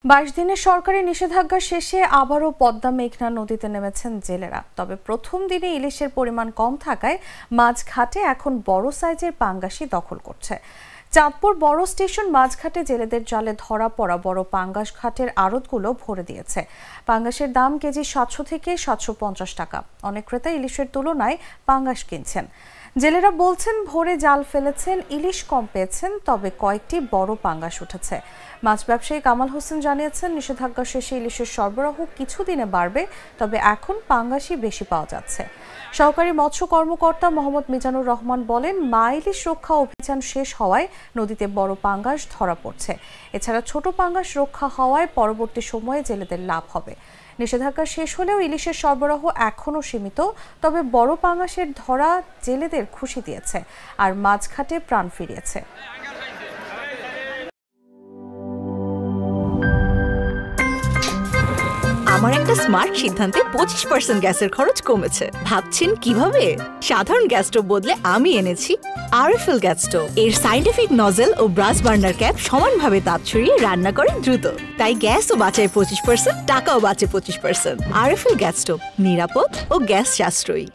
22 দিনের সরকারি নিষেধাজ্ঞা শেষে আবারও পদ্মা মেঘনা নদীতে নেমেছেন জেলেরা। তবে প্রথম দিনে ইলিশের পরিমাণ কম থাকায় মাঝঘাটে এখন বড় সাইজের পাঙ্গাসই দখল করছে। চাঁদপুর বড় স্টেশন মাঝঘাটে জেলেদের জালে ধরা পড়া বড় পাঙ্গাস ঘাটের আড়তগুলো ভরে দিয়েছে। পাঙ্গাসের দাম কেজি 700 থেকে 750 টাকা। অনেক ক্রেতা ইলিশের তুলনায় পাঙ্গাস কিনছেন। জেলেরা বলছেন ভোরে জাল ফেলেছেন, ইলিশ কম পেয়েছেন, তবে কয়েকটি বড় পাঙ্গাস উঠেছে। মাছ ব্যবসায়ী কামাল হোসেন জানিয়েছেন, নিষেধাজ্ঞা শেষে ইলিশের সরবরাহ কিছুদিনে বাড়বে, তবে এখন পাঙ্গাসই বেশি পাওয়া যাচ্ছে। সহকারী মৎস্য কর্মকর্তা মোহাম্মদ মিজানুর রহমান বলেন, মা ইলিশ রক্ষা অভিযান শেষ হওয়ায় নদীতে বড় পাঙ্গাস ধরা পড়ছে। এছাড়া ছোট পাঙ্গাস রক্ষা হওয়ায় পরবর্তী সময়ে জেলেদের লাভ হবে। নিষেধাজ্ঞা শেষ হলেও ইলিশের সরবরাহ এখনও সীমিত, তবে বড় পাঙ্গাসের ধরা জেলেদের খুশি দিয়েছে আর মাঝঘাটে প্রাণ ফিরিয়েছে। আমার একটা স্মার্ট সিদ্ধান্তে 25% গ্যাসের খরচ কমেছে। ভাবছেন কিভাবে? সাধারণ গ্যাস স্টোভ বদলে আমি এনেছি আরএফএল গ্যাস স্টোভ। এর সাইন্টিফিক নজল ও ব্রাস বার্নার ক্যাপ সমানভাবে তাপ ছড়িয়ে রান্না করে দ্রুত, তাই গ্যাসও বাঁচায় 25%, টাকাও বাঁচে 25%। আরএফএল গ্যাস স্টোভ নিরাপদ ও গ্যাস সাশ্রয়ী।